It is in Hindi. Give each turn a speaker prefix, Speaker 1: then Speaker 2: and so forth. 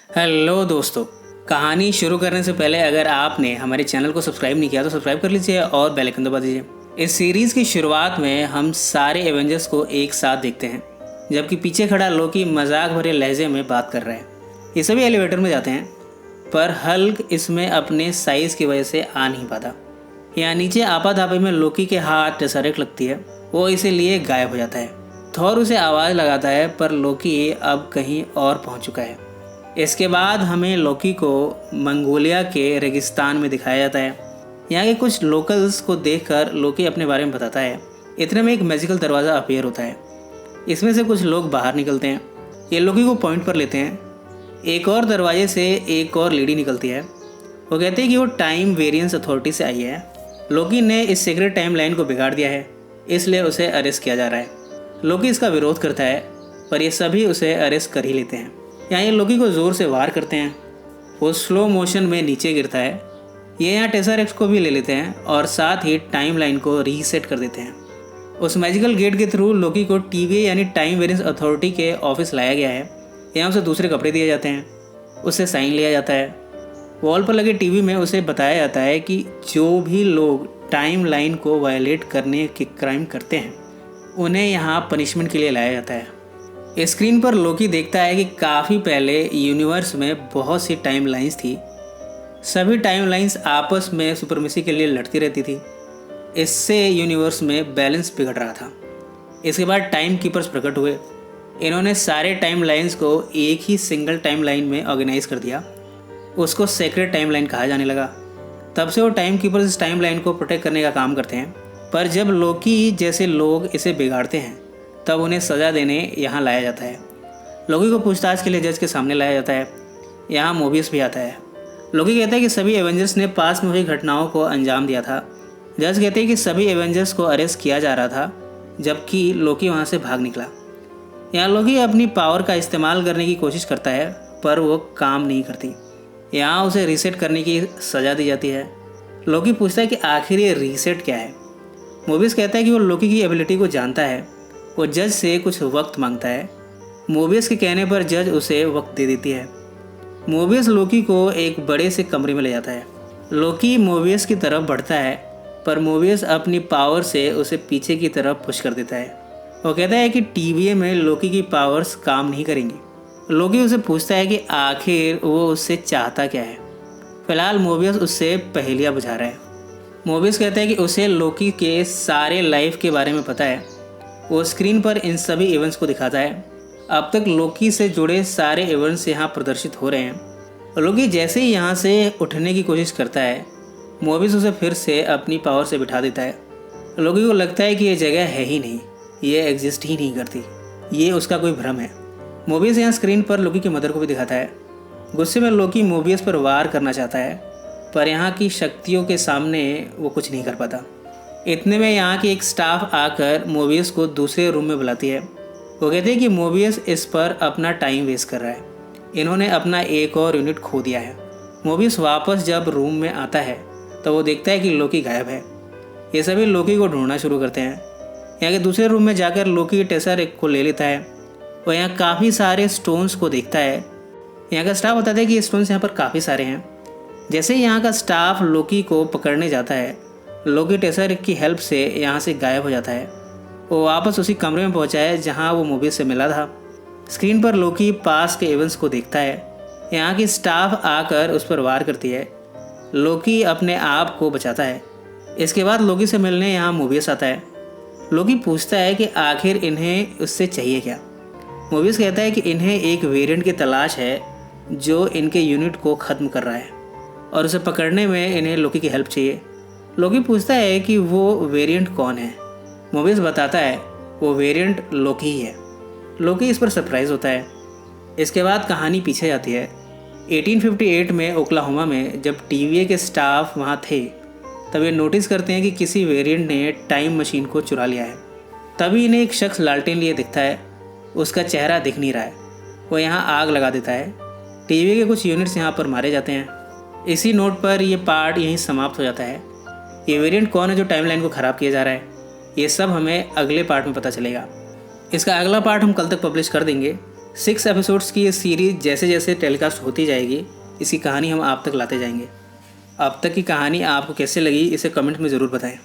Speaker 1: हेलो दोस्तों, कहानी शुरू करने से पहले अगर आपने हमारे चैनल को सब्सक्राइब नहीं किया तो सब्सक्राइब कर लीजिए और बेल आइकन दबा दीजिए। इस सीरीज़ की शुरुआत में हम सारे एवेंजर्स को एक साथ देखते हैं, जबकि पीछे खड़ा लोकी मजाक भरे लहजे में बात कर रहा है। ये सभी एलिवेटर में जाते हैं, पर हल्क इसमें अपने साइज़ की वजह से आ नहीं पाता। यहाँ नीचे आपाधापी में लोकी के हाथ टेसरेक्ट लगती है, वो इसे लिए गायब हो जाता है। थॉर उसे आवाज़ लगाता है, पर लोकी अब कहीं और पहुँच चुका है। इसके बाद हमें लोकी को मंगोलिया के रेगिस्तान में दिखाया जाता है। यहाँ के कुछ लोकल्स को देखकर लोकी अपने बारे में बताता है। इतने में एक मैजिकल दरवाज़ा अपीयर होता है। इसमें से कुछ लोग बाहर निकलते हैं। ये लोकी को पॉइंट पर लेते हैं। एक और दरवाजे से एक और लेडी निकलती है। वो कहते हैं कि वो टाइम वेरिएंस अथॉरिटी से आई है। लोकी ने इस सीक्रेट टाइम लाइन को बिगाड़ दिया है, इसलिए उसे अरेस्ट किया जा रहा है। लोकी इसका विरोध करता है, पर ये सभी उसे अरेस्ट कर ही लेते हैं। यहाँ ये लोकी को ज़ोर से वार करते हैं। वो स्लो मोशन में नीचे गिरता है। ये यहाँ टेसरेक्ट को भी ले लेते हैं और साथ ही टाइम लाइन को रीसेट कर देते हैं। उस मैजिकल गेट के थ्रू लोकी को टीवीए यानी टाइम वेरिएंस अथॉरिटी के ऑफिस लाया गया है। यहाँ उसे दूसरे कपड़े दिए जाते हैं, उससे साइन लिया जाता है। वॉल पर लगे टीवी में उसे बताया जाता है कि जो भी लोग टाइम लाइन को वायलेट करने के क्राइम करते हैं, उन्हें यहाँ पनिशमेंट के लिए लाया जाता है। स्क्रीन पर लोकी देखता है कि काफ़ी पहले यूनिवर्स में बहुत सी टाइम लाइंस थी। सभी टाइम लाइंस आपस में सुपरमेसी के लिए लड़ती रहती थी। इससे यूनिवर्स में बैलेंस बिगड़ रहा था। इसके बाद टाइम कीपर्स प्रकट हुए। इन्होंने सारे टाइम लाइंस को एक ही सिंगल टाइम लाइन में ऑर्गेनाइज कर दिया। उसको सेक्रेट टाइम लाइन कहा जाने लगा। तब से वो टाइम कीपर्स इस टाइम लाइन को प्रोटेक्ट करने का काम करते हैं। पर जब लोकी जैसे लोग इसे बिगाड़ते हैं, तब उन्हें सज़ा देने यहाँ लाया जाता है। लोकी को पूछताछ के लिए जज के सामने लाया जाता है। यहाँ मोबियस भी आता है। लोकी कहता है कि सभी एवेंजर्स ने पास में हुई घटनाओं को अंजाम दिया था। जज कहते हैं कि सभी एवेंजर्स को अरेस्ट किया जा रहा था, जबकि लोकी वहाँ से भाग निकला। यहाँ लोकी अपनी पावर का इस्तेमाल करने की कोशिश करता है, पर वो काम नहीं करती। यहाँ उसे रीसेट करने की सज़ा दी जाती है। लोकी पूछता है कि आखिर ये रीसेट क्या है। मोबियस कहता है कि वो लोकी की एबिलिटी को जानता है। वो जज से कुछ वक्त मांगता है। मोबियस के कहने पर जज उसे वक्त दे देती है। मोबियस लोकी को एक बड़े से कमरे में ले जाता है। लोकी मोबियस की तरफ बढ़ता है, पर मोबियस अपनी पावर से उसे पीछे की तरफ पुश कर देता है। वो कहता है कि टीवीए में लोकी की पावर्स काम नहीं करेंगी। लोकी उसे पूछता है कि आखिर वो उससे चाहता क्या है। फिलहाल मोबियस उससे पहेलियाँ बुझा रहा है। मोबियस कहता है कि उसे लोकी के सारे लाइफ के बारे में पता है। वो स्क्रीन पर इन सभी इवेंट्स को दिखाता है। अब तक लोकी से जुड़े सारे इवेंट्स यहाँ प्रदर्शित हो रहे हैं। लोकी जैसे ही यहाँ से उठने की कोशिश करता है, मोबियस उसे फिर से अपनी पावर से बिठा देता है। लोकी को लगता है कि ये जगह है ही नहीं, ये एग्जिस्ट ही नहीं करती, ये उसका कोई भ्रम है। मोबियस यहाँ स्क्रीन पर लोकी की मदर को भी दिखाता है। गुस्से में लोकी मोबियस पर वार करना चाहता है, पर यहाँ की शक्तियों के सामने वो कुछ नहीं कर पाता। इतने में यहाँ की एक स्टाफ आकर मोबियस को दूसरे रूम में बुलाती है। वो कहते हैं कि मोबियस इस पर अपना टाइम वेस्ट कर रहा है। इन्होंने अपना एक और यूनिट खो दिया है। मोबियस वापस जब रूम में आता है तो वो देखता है कि लोकी गायब है। ये सभी लोकी को ढूंढना शुरू करते हैं। यहाँ के दूसरे रूम में जाकर लोकी टेसरेक्ट को ले लेता है। वो यहाँ काफ़ी सारे स्टोन्स को देखता है। यहाँ का स्टाफ बताता है कि ये स्टोन्स यहाँ पर काफ़ी सारे हैं। जैसे ही यहाँ का स्टाफ लोकी को पकड़ने जाता है, लोकी टेसरेक्ट की हेल्प से यहाँ से गायब हो जाता है। वो वापस उसी कमरे में पहुँचा है जहाँ वो मोबियस से मिला था। स्क्रीन पर लोकी पास के इवेंट्स को देखता है। यहाँ की स्टाफ आकर उस पर वार करती है। लोकी अपने आप को बचाता है। इसके बाद लोकी से मिलने यहाँ मोबियस आता है। लोकी पूछता है कि आखिर इन्हें उससे चाहिए क्या। मोबियस कहता है कि इन्हें एक वेरिएंट की तलाश है जो इनके यूनिट को ख़त्म कर रहा है, और उसे पकड़ने में इन्हें लोकी की हेल्प चाहिए। लोकी पूछता है कि वो वेरिएंट कौन है। मोबियस बताता है वो वेरिएंट लोकी ही है। लोकी इस पर सरप्राइज होता है। इसके बाद कहानी पीछे जाती है। 1858 में ओक्लाहोमा में जब टीवीए के स्टाफ वहाँ थे, तब ये नोटिस करते हैं कि किसी वेरिएंट ने टाइम मशीन को चुरा लिया है। तभी इन्हें एक शख्स लालटेन लिए दिखता है। उसका चेहरा दिख नहीं रहा है। वो यहाँ आग लगा देता है। टीवीए के कुछ यूनिट्स यहाँ पर मारे जाते हैं। इसी नोट पर यह पार्ट यहीं समाप्त हो जाता है। ये वेरिएंट कौन है जो टाइमलाइन को ख़राब किया जा रहा है, ये सब हमें अगले पार्ट में पता चलेगा। इसका अगला पार्ट हम कल तक पब्लिश कर देंगे। 6 एपिसोड्स की ये सीरीज़ जैसे जैसे टेलीकास्ट होती जाएगी इसकी कहानी हम आप तक लाते जाएंगे। अब तक की कहानी आपको कैसे लगी इसे कमेंट में ज़रूर बताएं।